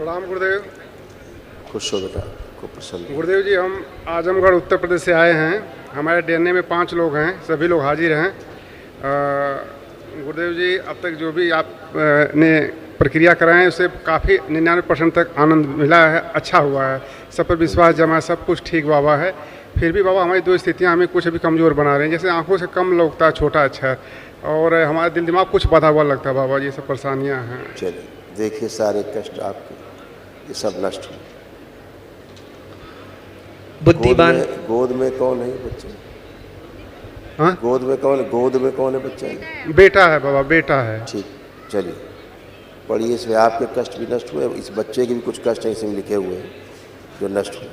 प्रणाम गुरुदेव। खुश हो बेटा, खूब प्रसन्न। गुरुदेव जी, हम आजमगढ़ उत्तर प्रदेश से आए हैं। हमारे डीएनए में 5 लोग हैं, सभी लोग हाजिर हैं। गुरुदेव जी, अब तक जो भी आप ने प्रक्रिया कराए हैं उससे काफ़ी 99% तक आनंद मिला है, अच्छा हुआ है, सब पर विश्वास जमा है, सब कुछ ठीक बाबा है। फिर भी बाबा हमारी 2 स्थितियाँ हमें कुछ अभी कमज़ोर बना रही हैं, जैसे आंखों से कम लगता है, छोटा अच्छा, और हमारा दिल दिमाग कुछ बधा हुआ लगता है बाबा जी, ये सब परेशानियाँ हैं। चलिए देखिए, सारे कष्ट आपके ये सब नष्ट हुए। बुद्धिमान गोद में कौन है बच्चे? हाँ, गोद में कौन है बच्चा? बेटा है बाबा, बेटा है। ठीक, चलिए पढ़िए। इसमें आपके कष्ट भी नष्ट हुए, इस बच्चे के भी कुछ कष्ट हैं इसमें लिखे हुए हैं जो नष्ट हुए।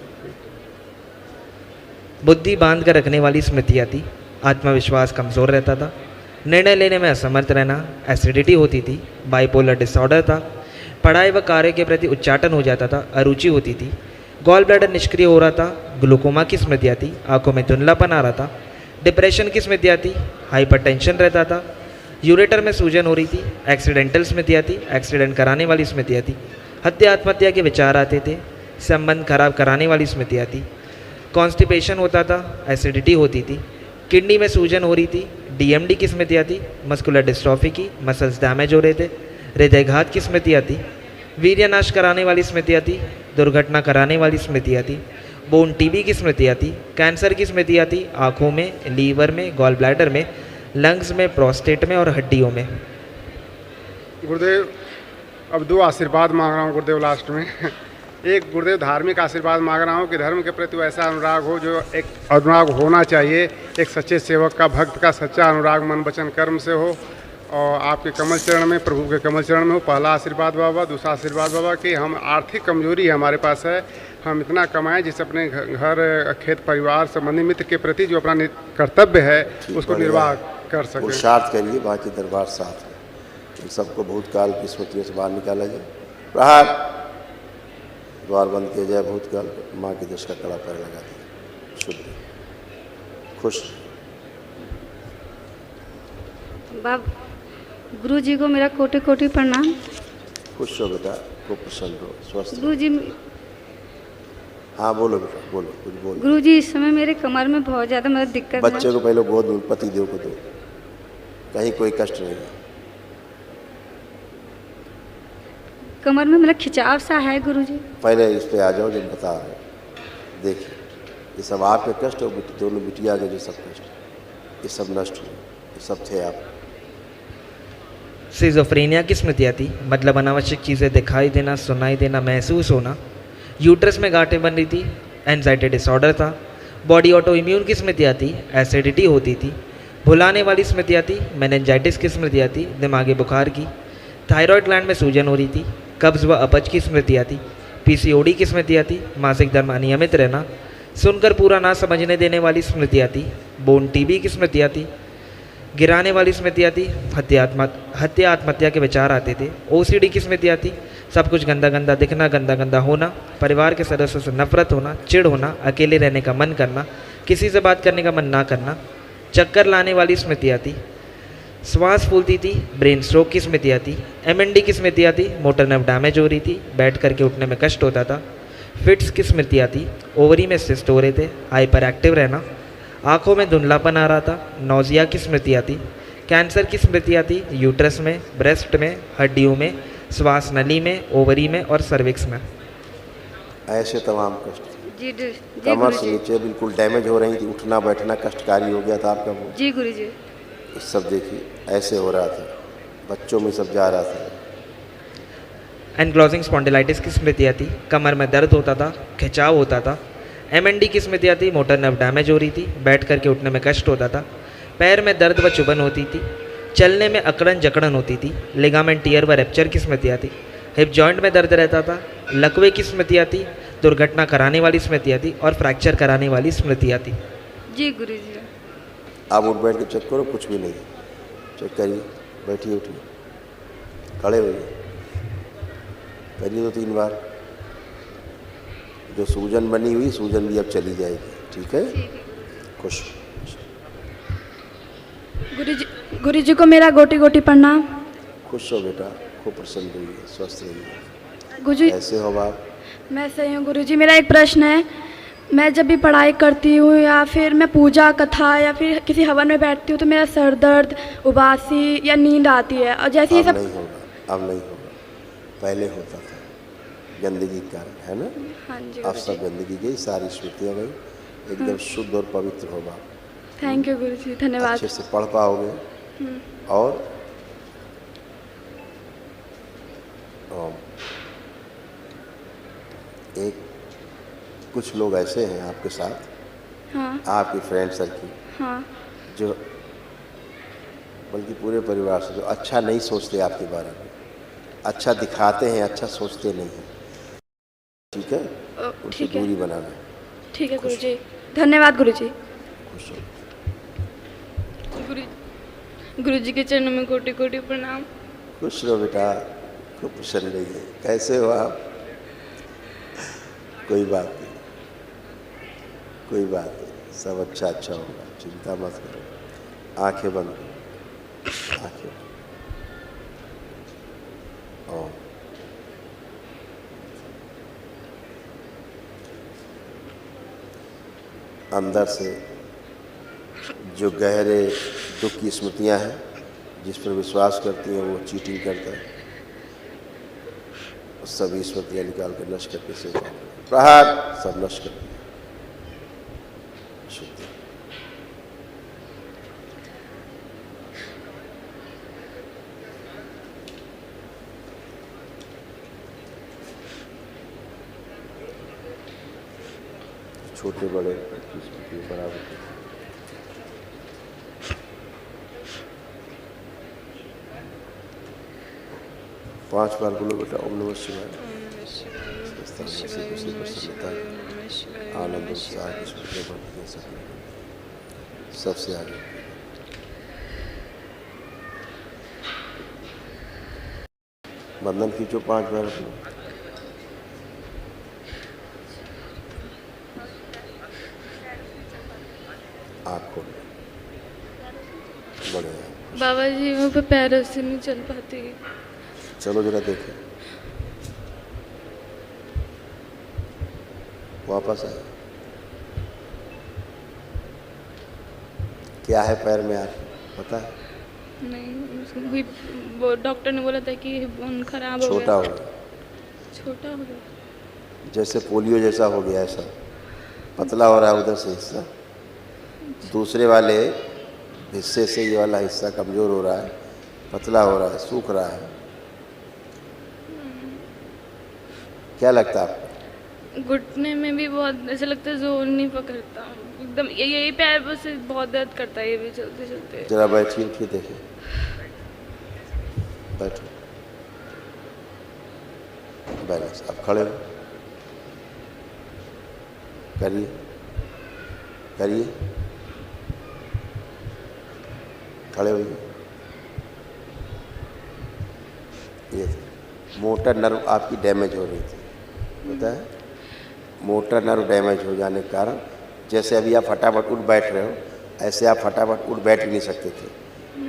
बुद्धि बांध कर रखने वाली स्मृतियाँ थी, आत्मविश्वास कमज़ोर रहता था, निर्णय लेने में असमर्थ रहना, एसिडिटी होती थी, बाइपोलर डिसऑर्डर था, पढ़ाई व कार्य के प्रति उच्चाटन हो जाता था, अरुचि होती थी, गॉल ब्लैडर निष्क्रिय हो रहा था, ग्लूकोमा की स्मृतियाँ थी, आंखों में धुंधलापन आ रहा था, डिप्रेशन की स्मृतियाँ थी, हाइपरटेंशन रहता था, यूरेटर में सूजन हो रही थी, एक्सीडेंटल स्मृतियाँ थी, एक्सीडेंट कराने वाली स्मृतियाँ थी, हत्या आत्महत्या के विचार आते थे, संबंध खराब कराने वाली स्मृतियाँ थी, कॉन्स्टिपेशन होता था, एसिडिटी होती थी, किडनी में सूजन हो रही थी, डीएमडी की स्मृतियाँ थी, मस्कुलर डिस्ट्रॉफी की, मसल्स डैमेज हो रहे थे, हृदयघात की स्मृतियाँ थी, वीर्यनाश कराने वाली स्मृतियाँ थी, दुर्घटना कराने वाली स्मृतियाँ थी, बोन टीबी की स्मृतियाँ थी, कैंसर की स्मृतियाँ थी, आँखों में, लीवर में, गॉल ब्लैडर में, लंग्स में, प्रोस्टेट में और हड्डियों में। गुरुदेव, अब 2 आशीर्वाद मांग रहा हूँ गुरुदेव लास्ट में। एक गुरुदेव धार्मिक आशीर्वाद मांग रहा हूँ कि धर्म के प्रति वैसा अनुराग हो जो एक अनुराग होना चाहिए, एक सच्चे सेवक का, भक्त का सच्चा अनुराग मन वचन कर्म से हो, और आपके कमल चरण में, प्रभु के कमल चरण में हो। पहला आशीर्वाद बाबा। दूसरा आशीर्वाद बाबा कि हम आर्थिक कमजोरी है हमारे पास है, हम इतना कमाएं जिससे अपने घर खेत परिवार संबंधी मित्र के प्रति जो अपना कर्तव्य है उसको निर्वाह कर सकें। पुरुषार्थ करिए, बाकी दरबार साथ है। इन सबको भूतकाल की स्मृतियों से बाहर निकाला जाए। प्रहार, द्वार बंद किया जाए। भूतकाल माँ की दश का कड़ा पैर लगा दिया। शुद्ध खुश। बाब गुरु जी को मेरा कोटि कोटि प्रणाम। खुश हो बेटा, खूब प्रसन्न हो, स्वस्थ। गुरु जी, हाँ बोलो बेटा, बोलो, कुछ बोलो। गुरु जी, इस समय मेरे कमर में बहुत ज़्यादा मतलब दिक्कत है। बच्चे को पहले गोद में, पति देव को दो, कहीं कोई कष्ट नहीं है। कमर में मतलब खिंचाव सा है गुरु जी। पहले इस पे आ जाओ जो बता रहे। देखिए ये सब आपके कष्ट और दोनों बिटिया के जो सब कष्ट, ये सब नष्ट हुए, ये सब थे आप। सिजोफ्रेनिया की स्मृतियाँ थी, मतलब अनावश्यक चीज़ें दिखाई देना, सुनाई देना, महसूस होना, यूट्रस में गांठें बन रही थी, एंजाइटी डिसऑर्डर था, बॉडी ऑटो इम्यून की स्मृतियाँ थी, एसिडिटी होती थी, भुलाने वाली स्मृतियाँ थी, मेनिंजाइटिस की स्मृतियाँ थी, दिमागी बुखार की, थायराइड ग्लैंड में सूजन हो रही थी, कब्ज व अपच की स्मृतियाँ थी, पीसीओडी की स्मृतियाँ थी, मासिक धर्म अनियमित रहना, सुनकर पूरा ना समझने देने वाली स्मृतियाँ थी, बोन टीबी की स्मृतियाँ थी, गिराने वाली स्मृतियाँ थी, हत्या आत्महत्या के विचार आते थे, ओसीडी की स्मृतियाँ थी, सब कुछ गंदा गंदा दिखना, गंदा गंदा होना, परिवार के सदस्यों से नफरत होना, चिढ़ होना, अकेले रहने का मन करना, किसी से बात करने का मन ना करना, चक्कर लाने वाली स्मृतियाँ थी, श्वास फूलती थी, ब्रेन स्ट्रोक की स्मृतियाँ थी, एमएनडी की स्मृतियाँ थी, मोटर नर्व डैमेज हो रही थी, बैठ करके उठने में कष्ट होता था, फिट्स की स्मृतियाँ थी, ओवरी में सिस्ट हो रहे थे, हाइपर एक्टिव रहना, आँखों में धुंधलापन आ रहा था, नौजिया की स्मृतियाँ थी, कैंसर की स्मृतियाँ थी, यूट्रस में, ब्रेस्ट में, हड्डियों में, श्वास नली में, ओवरी में और सर्विक्स में। ऐसे तमाम कष्ट थे। जी कमर से नीचे बिल्कुल डैमेज हो रही थी, उठना बैठना कष्टकारी हो गया था आपका वो। जी गुरु जी। ये सब देखिए ऐसे हो रहा था, बच्चों में सब जा रहा था। एनक्लोजिंग स्पॉन्डिलाइटिस की स्मृतियाँ थी, कमर में दर्द होता था, खिंचाव होता था, एमएनडी की स्मृतियाँ थी, मोटर नर्व डैमेज हो रही थी, बैठ करके उठने में कष्ट होता था, पैर में दर्द व चुभन होती थी, चलने में अकड़न जकड़न होती थी, लिगामेंट टियर व रैप्चर की स्मृतियाँ थी, हिप जॉइंट में दर्द रहता था, लकवे की स्मृतियाँ थी, दुर्घटना कराने वाली स्मृतियाँ थी और फ्रैक्चर कराने वाली स्मृतियाँ थी। जी गुरु जी। आप उठ बैठ के चेक करो, कुछ भी नहीं, चेक करिए, बैठिए उठिए, खड़े होइए, करिए 2-3 बार। जो सूजन बनी हुई, सूजन भी अब चली जाएगी, ठीक है? खुश। गुरु जी को मेरा गोटी गोटी प्रणाम। खुश हो बेटा, खूब प्रसन्न रहिए, स्वस्थ रहिए। गुरुजी कैसे हो बाप? मैं सही हूँ गुरुजी। मेरा एक प्रश्न है, मैं जब भी पढ़ाई करती हूँ या फिर मैं पूजा कथा या फिर किसी हवन में बैठती हूँ तो मेरा सर दर्द, उबासी या नींद आती है, और जैसे ये अब सब। नहीं होगा, अब नहीं होगा, पहले होता था, गंदगी के कारण, है ना? हाँ जी अब गुरुजी। सब गंदगी गई, सारी स्मृतियाँ गई, एकदम शुद्ध और पवित्र होगा। थैंक यू गुरुजी, धन्यवाद। अच्छे से पढ़ पाओगे। और एक कुछ लोग ऐसे हैं आपके साथ, हाँ आपकी फ्रेंड सर्किल, हाँ जो बल्कि पूरे परिवार से जो अच्छा नहीं सोचते आपके बारे में, अच्छा दिखाते हैं, अच्छा सोचते नहीं हैं, ठीक है? उनसे ठीक है, दूरी बनाना। ठीक है गुरुजी, धन्यवाद गुरुजी। खुश हो। गुरुजी के चरणों में कोटि कोटि प्रणाम। खुश रहो बेटा, खूब प्रसन्न रहिए। कैसे हो आप? कोई बात नहीं, कोई बात नहीं, सब अच्छा अच्छा होगा, चिंता मत करो। आंखें बंद करो, आंखें और अंदर से जो गहरे दुख की स्मृतियां हैं, जिस पर विश्वास करती हैं वो चीटिंग करता है, सभी स्मृतियां निकाल कर नष्ट करके से प्रहार सब नष्ट कर दिया। शुद्ध छोटे बड़े की स्मृति बराबर। 5 बार बोलो बेटा, ओम नमः शिवाय। आनंद उत्साह की स्मृति बढ़ती है सबसे आगे। बंधन खींचो 5 बार अपना। आँख खोलो, बढ़िया। बाबा जी मैं पे पैरों से नहीं चल पाती। चलो जरा देखें, वापस आए। क्या है पैर में आज पता है? नहीं, उसको वो डॉक्टर ने बोला था कि बोन खराब हो गया। छोटा हो गया, छोटा हो गया, जैसे पोलियो जैसा हो गया, ऐसा पतला हो रहा है उधर से हिस्सा, दूसरे वाले हिस्से से ये वाला हिस्सा कमज़ोर हो रहा है, पतला हो रहा है, सूख रहा है। क्या लगता है आपको? घुटने में भी बहुत ऐसा लगता है, जोर नहीं पकड़ता एकदम। यही पैर पर से बहुत दर्द करता है, ये भी चलते चलते। जरा बैठिए, उठिए, देखिए, बैठो, बैलेंस। अब खड़े हो, करिए करिए, खड़े होइए। ये मोटर नर्व आपकी डैमेज हो रही थी, पता है? मोटर नर्व डैमेज हो जाने के कारण, जैसे अभी आप फटाफट उठ बैठ रहे हो, ऐसे आप फटाफट उठ बैठ भी नहीं सकते थे,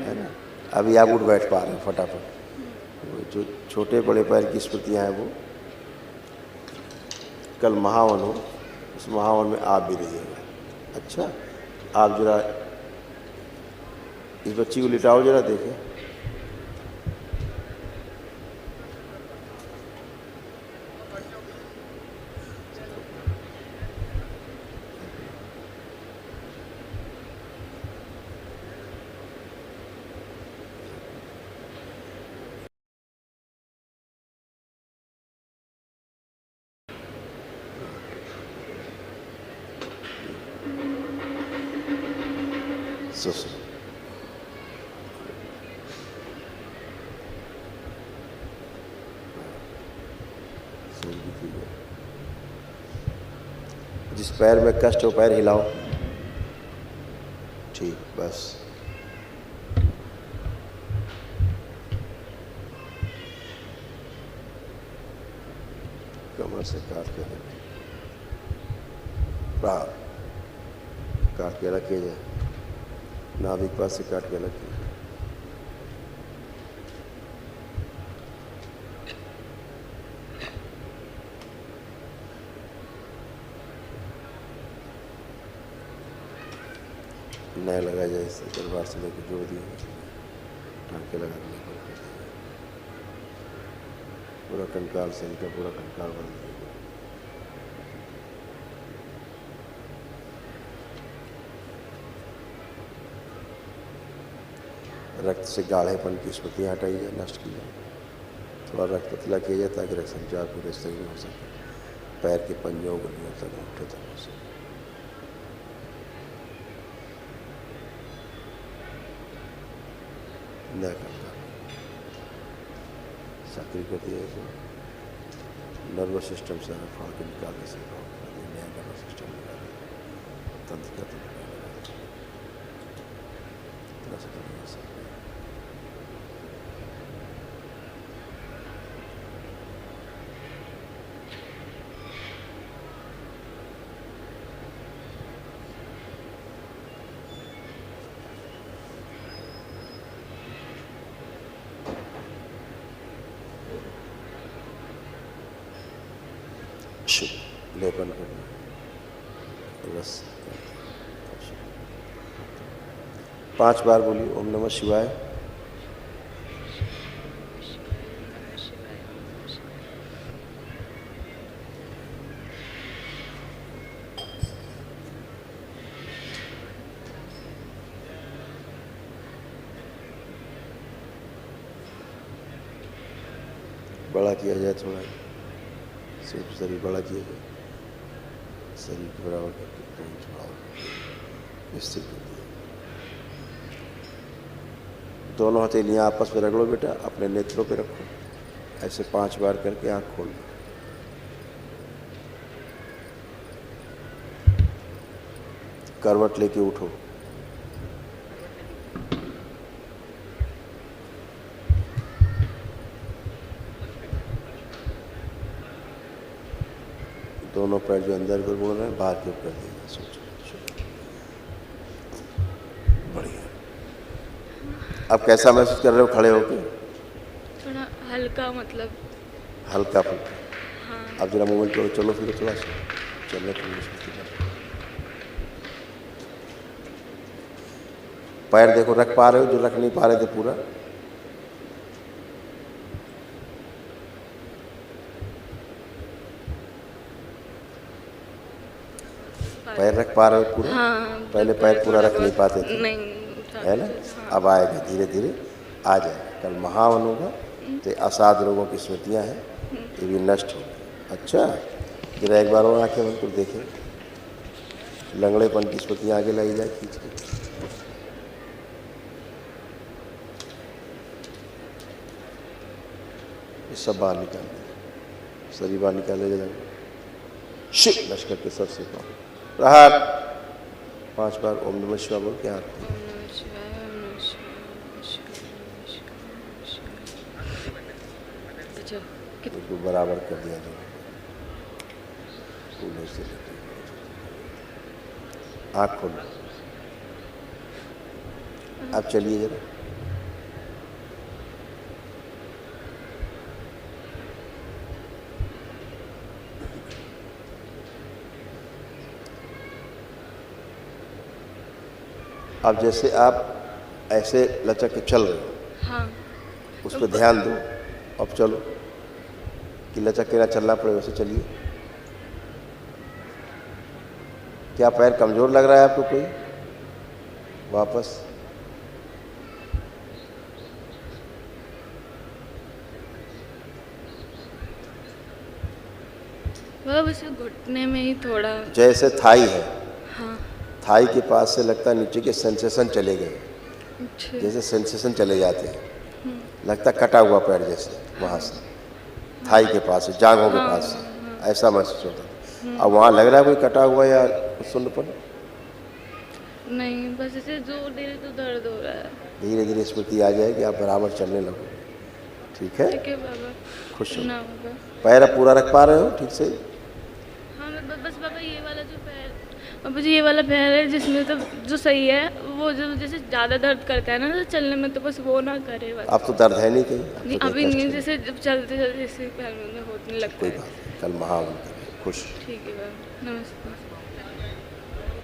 है ना? अभी आप उठ बैठ पा रहे हो फटाफट। वो जो छोटे बड़े पैर की स्मृतियाँ हैं, वो कल महावन हो, उस महावन में आप भी रहिएगा। अच्छा, आप जरा इस बच्ची को लिटाओ, जरा देखें। सो जिस पैर में कष्ट हो पैर हिलाओ, ठीक, बस। कमर से काट के काट के रखिए जाए, नाभिक पास से काट के रखिए। नया लगाया जाए, इससे दरबार से लेकर जोड़ दिए टाँके लगा दिए, पूरा कंकाल से इनका पूरा कंकाल बदल दिया। रक्त से गाढ़ेपन की स्मृतियाँ हटाई जाए, नष्ट की जाए, थोड़ा रक्त पतला किया जाए ताकि रक्त संचार पूरे शरीर में हो सके, पैर के पंजों उंगलियों तक घुटने तक हो सके। नया कंकाल सक्रिय कर दिया जाए, नर्वस सिस्टम से फाड़ के निकालने से नया नर्वस सिस्टम निकाल तंत्र का लेपन करना, बस 5 बार बोलिए ओम नमः शिवाय। बड़ा किया जाए थोड़ा, सिर्फ शरीर बड़ा किया जाए, शरीर के बराबर करके स्थिर कर दिया। दोनों हथेलियाँ आपस में रगड़ो बेटा, अपने नेत्रों पे रखो, ऐसे 5 बार करके आँख खोल लो। करवट लेके उठो, दोनों पैर जो अंदर को बोल रहे हैं बाहर के ऊपर देगा। सोचो बढ़िया। अब कैसा महसूस कर रहे हो खड़े होके? थोड़ा हल्का, मतलब हल्का फुल्का। हाँ। अब जरा मूवमेंट करो, चलो फिर थोड़ा सा चलने फिरने। पैर देखो रख पा रहे हो, जो रख नहीं पा रहे थे पूरा। पैर रख पा रहे हो पूरा? हाँ, पहले पैर पूरा रख नहीं पाते थे, नहीं है ना? अब आएगा, धीरे धीरे आ जाएगा। कल महावन होगा तो असाध रोगों की स्मृतियाँ हैं, ये भी नष्ट होगी। अच्छा, जरा एक बार और आंखें बंद कर देखें, लंगड़ेपन की स्मृतियाँ आगे लाई जाए खींच के। ये सब बाहर निकाल दें, शरीर बाहर निकाले जाएंगे। शिव लश्कर के सर से पाओ प्रहार 5 बार ओम नमः शिवाय बोल के हाथ बिल्कुल बराबर कर दिया दोनों से। आँख खोलो, अब चलिए जरा। अब जैसे आप ऐसे लचक के चल रहे हो, हाँ। उस पर ध्यान दो। अब चलो कि लचक के ना चलना पड़े, वैसे चलिए। क्या पैर कमजोर लग रहा है आपको कोई? वापस मतलब उसे घुटने में ही थोड़ा, जैसे थाई है, हाँ। थाई के पास से लगता है नीचे के सेंसेशन चले गए, अच्छा। जैसे सेंसेशन चले जाते हैं, लगता कटा हुआ पैर जैसे, वहाँ से थाई के पास से, जांघों के पास से ऐसा महसूस होता है। अब वहाँ लग रहा है कोई कटा हुआ या सुन्नपन? नहीं, बस इसे जोर दे रहे तो दर्द हो रहा है। धीरे धीरे स्मृति आ जाएगी, आप बराबर चलने लगोगे। ठीक है, ठीक है बाबा, खुश हो। ना बाबा। पैर अब पूरा रख पा रहे हो ठीक से? हाँ, मैं बस बाबा ये वाला जो पैर, बाबा जी ये वाला पैर है जिसमें तो जो सही है, वो जो जैसे ज़्यादा दर्द करता है ना तो चलने में, तो बस वो ना करे बस। अब तो दर्द है नहीं कहीं? नहीं, अभी नहीं, जैसे जब चलते चलते इसी पैर में होने लगता कोई है। बात नहीं, कल महावन करें। खुश। ठीक है बाबा, नमस्ते।